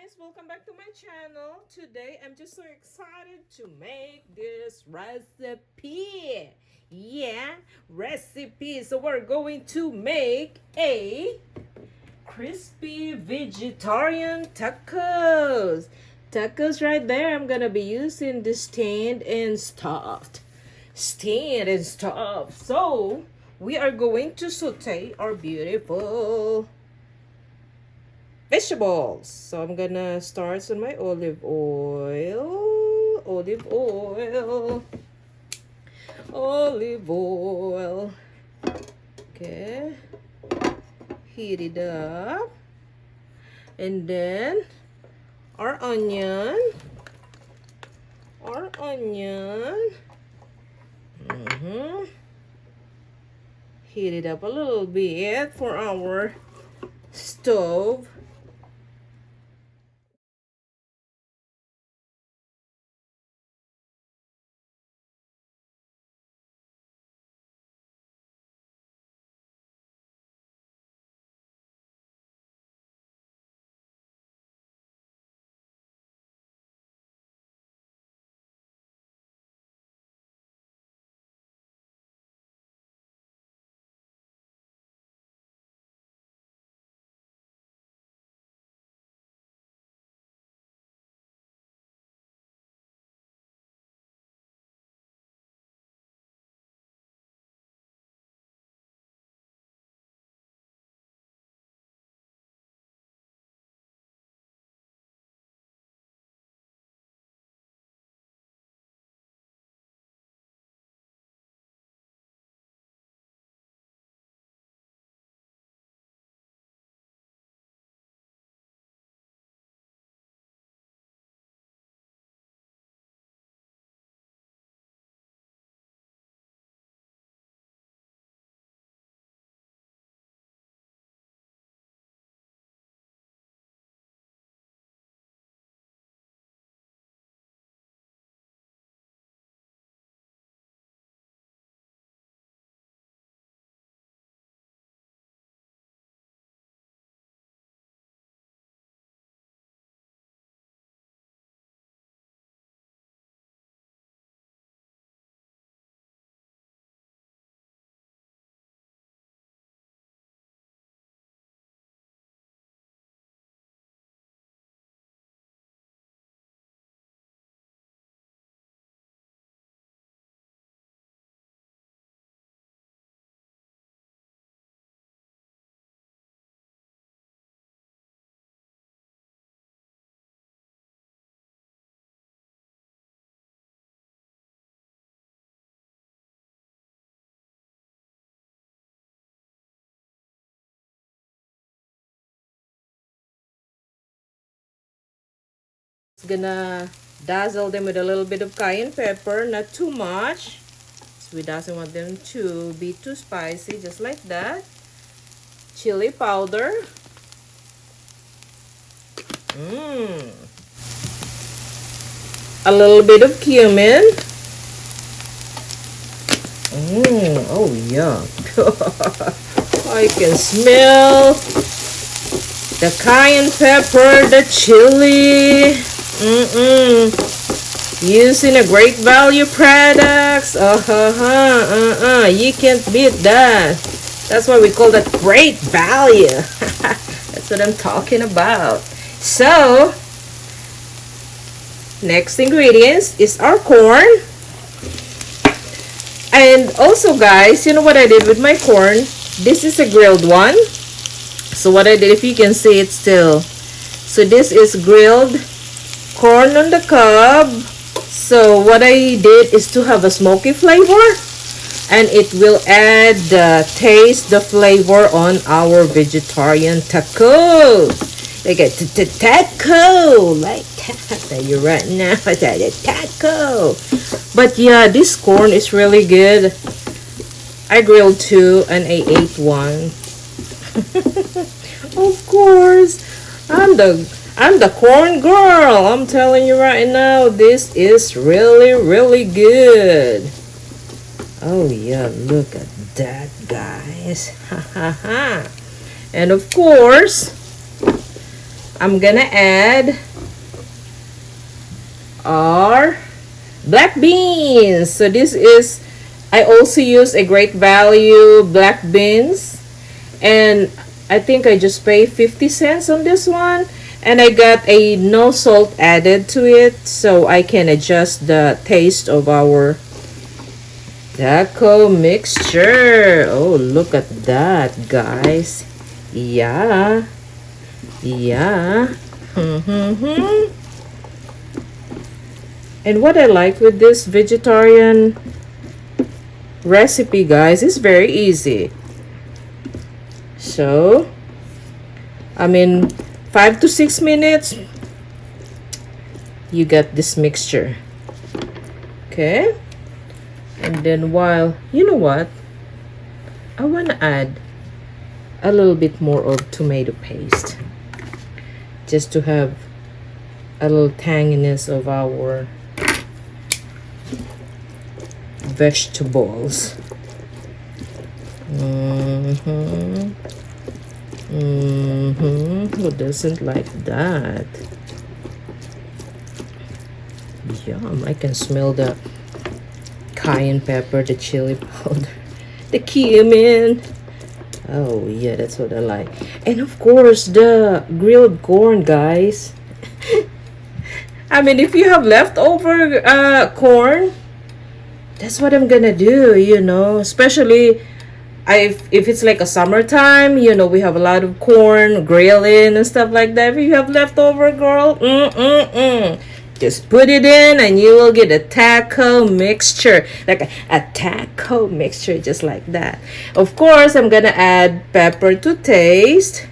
guys, welcome back to my channel. Today I'm just so excited to make this recipe. Yeah, recipe. So we're going to make a crispy vegetarian tacos. Tacos right there. I'm gonna be using the stand and stuffed. So we are going to saute our beautiful vegetables. So I'm gonna start on my olive oil. Okay, heat it up, and then our onion. Heat it up a little bit for our stove. Gonna dazzle them with a little bit of cayenne pepper, not too much, so we doesn't want them to be too spicy, just like that. Chili powder, a little bit of cumin. Oh yeah. I can smell the cayenne pepper, the chili. Using a great value products. You can't beat that. That's why we call that great value. That's what I'm talking about. So next ingredients is our corn. And also guys, you know what I did with my corn? This is a grilled one. So what I did, if you can see it still, so this is grilled corn on the cob. So what I did is to have a smoky flavor, and it will add the taste, the flavor on our vegetarian taco. Like a taco, like that. You're right now, a taco. But yeah, this corn is really good. I grilled two and I ate one. Of course, I'm the corn girl. I'm telling you right now, this is really good. Oh yeah, look at that, guys. And of course, I'm gonna add our black beans. So this is, I also use a Great Value black beans, and I think I just pay 50 cents on this one, and I got a no salt added to it, so I can adjust the taste of our taco mixture. Oh, look at that, guys. Yeah, yeah. And what I like with this vegetarian recipe, guys, is very easy. So, I mean, 5 to 6 minutes, you got this mixture. Okay? And then while, you know what? I want to add a little bit more of tomato paste, just to have a little tanginess of our vegetables. Who doesn't like that? Yum, I can smell the cayenne pepper, the chili powder, the cumin. Oh yeah, that's what I like. And of course the grilled corn, guys. I mean, if you have leftover corn, that's what I'm gonna do, you know, especially if it's like a summertime, you know, we have a lot of corn grilling and stuff like that. If you have leftover, girl, just put it in and you will get a taco mixture, like a taco mixture, just like that. Of course, I'm gonna add pepper to taste.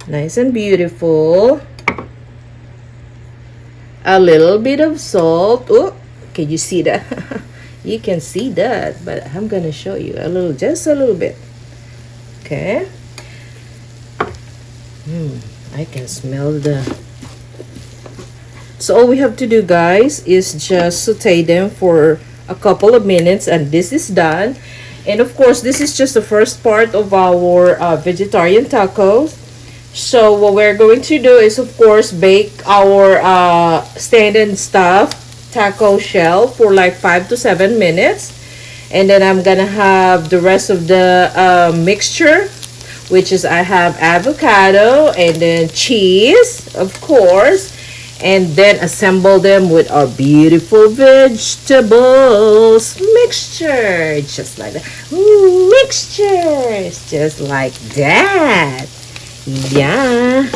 Nice and beautiful. A little bit of salt. Oh, can you see that? You can see that, but I'm gonna show you a little, just a little bit. Okay. I can smell the. So all we have to do, guys, is just saute them for a couple of minutes, and this is done. And of course, this is just the first part of our vegetarian tacos. So what we're going to do is, of course, bake our stand-in stuff taco shell for like 5 to 7 minutes, and then I'm gonna have the rest of the mixture, which is I have avocado and then cheese, of course, and then assemble them with our beautiful vegetables mixture, just like that. Mixtures, just like that. Yeah.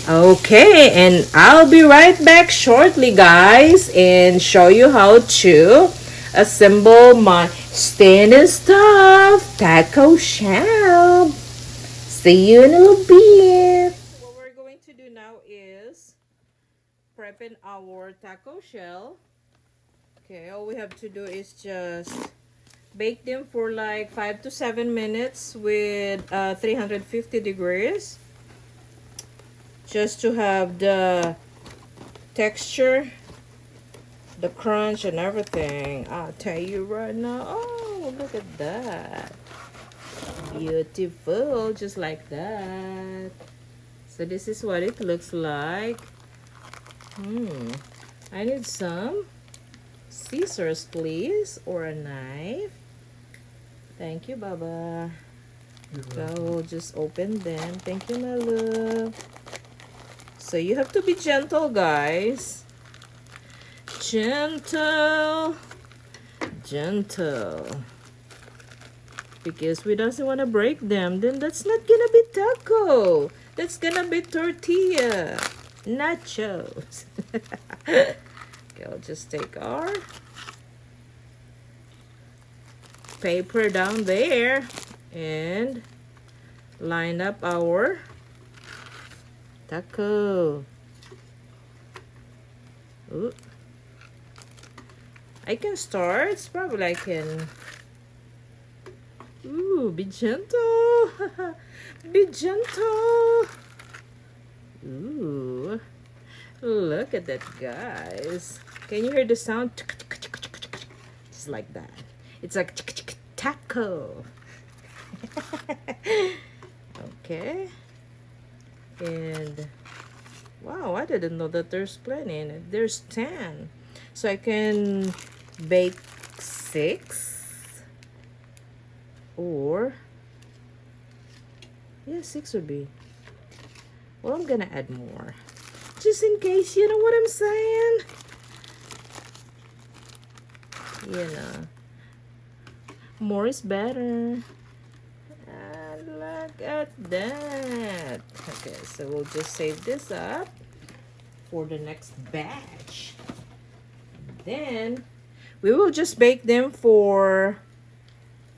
Okay, and I'll be right back shortly, guys, and show you how to assemble my stand-in stuff taco shell. See you in a little bit. What we're going to do now is prepping our taco shell. Okay, all we have to do is just bake them for like 5 to 7 minutes with 350 degrees. Just to have the texture, the crunch and everything. I'll tell you right now. Oh, look at that. Beautiful, just like that. So this is what it looks like. I need some scissors, please, or a knife. Thank you, Baba. So we'll just open them. Thank you, my love. So you have to be gentle, guys. Gentle. Gentle. Because we don't want to break them. Then that's not gonna be taco. That's gonna be tortilla. Nachos. Okay, I'll just take our paper down there and line up our taco. Ooh. I can start. It's probably I can. Ooh, be gentle. Be gentle. Ooh. Look at that, guys. Can you hear the sound? Just like that. It's like taco. Okay. And wow, I didn't know that there's plenty in it. There's 10. So I can bake 6. Or, yeah, 6 would be. Well, I'm gonna add more. Just in case, you know what I'm saying? You know. More is better. And look at that. Okay, so we'll just save this up for the next batch. Then we will just bake them for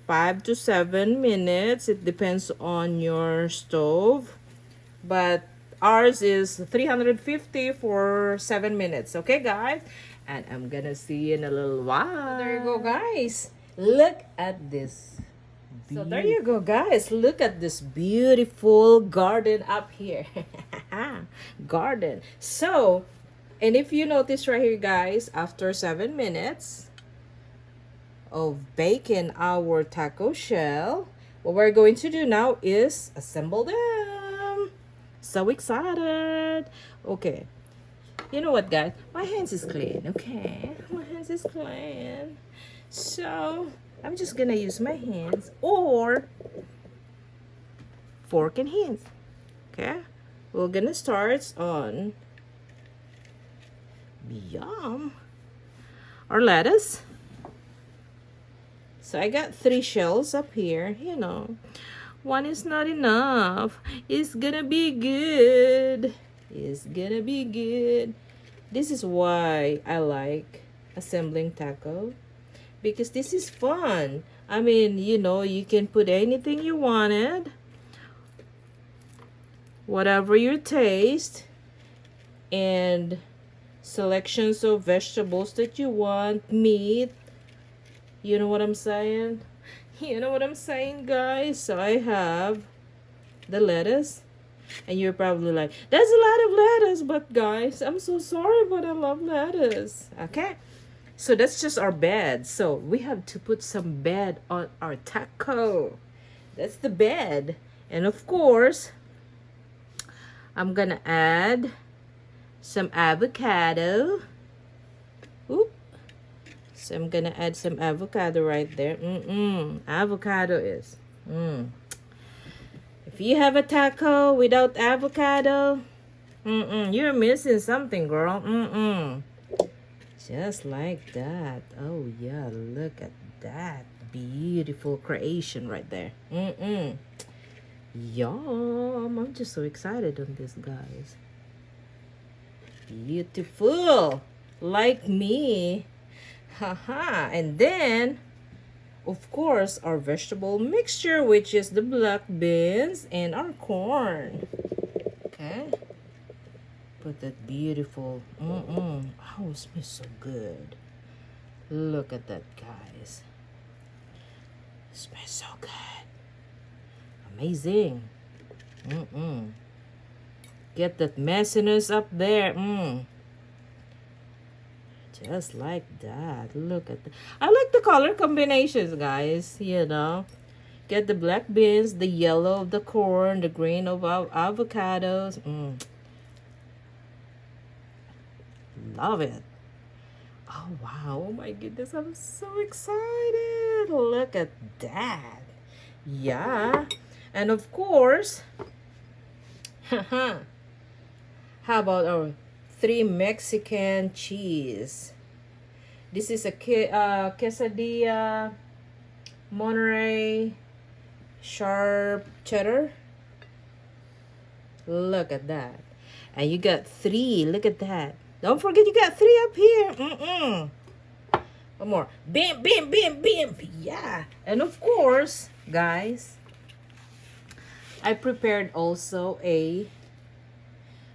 5 to 7 minutes. It depends on your stove, but ours is 350 for 7 minutes. Okay, guys, and I'm gonna see you in a little while. There you go, guys. Look at this. So there you go, guys. Look at this beautiful garden up here. Garden. So, and if you notice right here, guys, after 7 minutes of baking our taco shell, what we're going to do now is assemble them. So excited. Okay. You know what, guys? My hands is clean, okay? My hands is clean. So, I'm just gonna use my hands or fork and hands. Okay? We're gonna start on yum our lettuce. So I got 3 shells up here, you know. One is not enough. It's gonna be good. It's gonna be good. This is why I like assembling taco, because this is fun. I mean, you know, you can put anything you wanted, whatever your taste, and selections of vegetables that you want, meat. You know what I'm saying? You know what I'm saying, guys? So I have the lettuce, and you're probably like, there's a lot of lettuce, but guys, I'm so sorry, but I love lettuce. Okay, so that's just our bed. So we have to put some bed on our taco. That's the bed. And of course, I'm gonna add some avocado. Oop. So I'm gonna add some avocado right there. Avocado is If you have a taco without avocado, you're missing something, girl. Just like that. Oh yeah, look at that beautiful creation right there. Yum. I'm just so excited on this, guys. Beautiful, like me. Haha. And then, of course, our vegetable mixture, which is the black beans and our corn. Okay. Put that beautiful. Oh, it smells so good. Look at that, guys. It smells so good. Amazing. Get that messiness up there. Just like that. Look at that. I like the color combinations, guys. You know, get the black beans, the yellow of the corn, the green of our avocados. Love it. Oh wow, oh my goodness, I'm so excited. Look at that. Yeah. And of course, how about our 3 Mexican cheese? This is a quesadilla Monterey sharp cheddar. Look at that. And you got 3. Look at that. Don't forget you got 3 up here. One more. Bam, bam, bam, bam. Yeah. And of course, guys, I prepared also a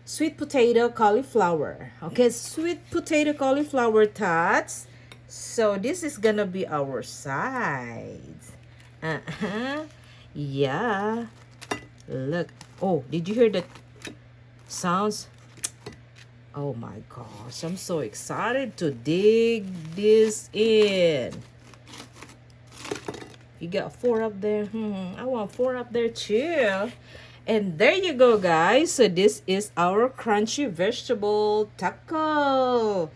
sweet potato cauliflower. Okay, sweet potato cauliflower tots. So this is gonna be our sides. Yeah. Look. Oh, did you hear the sounds? Oh my gosh, I'm so excited to dig this in. You got 4 up there. I want 4 up there too. And there you go, guys. So this is our crunchy vegetable taco.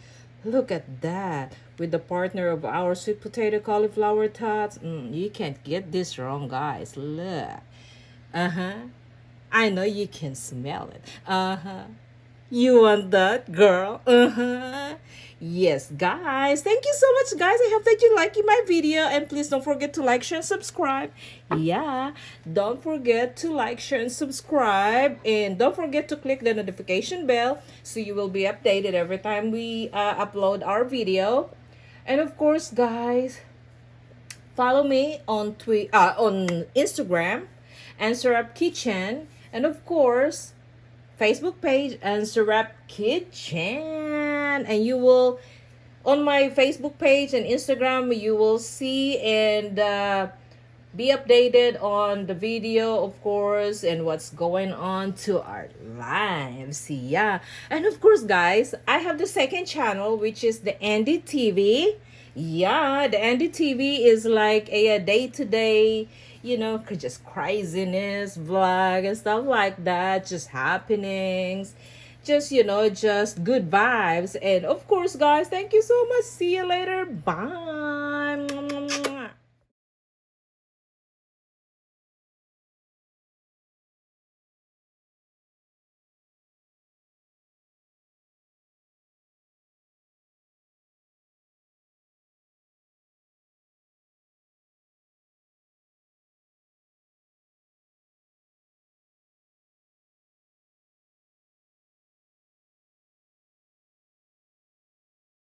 Look at that. With the partner of our sweet potato cauliflower tots. You can't get this wrong, guys. Look. I know you can smell it. You want that, girl? Yes, guys. Thank you so much, guys. I hope that you like my video. And please don't forget to like, share, and subscribe. Yeah, don't forget to like, share, and subscribe. And don't forget to click the notification bell so you will be updated every time we upload our video. And of course, guys, follow me on on Instagram, Answer Up Kitchen. And of course, Facebook page and Syrup Kitchen, and you will on my Facebook page and Instagram you will see and be updated on the video, of course, and what's going on to our lives. Yeah, and of course, guys, I have the second channel, which is the Andy TV. Yeah, the Andy TV is like a day-to-day, just craziness vlog and stuff like that, just happenings, just just good vibes. And of course, guys, thank you so much. See you later. Bye.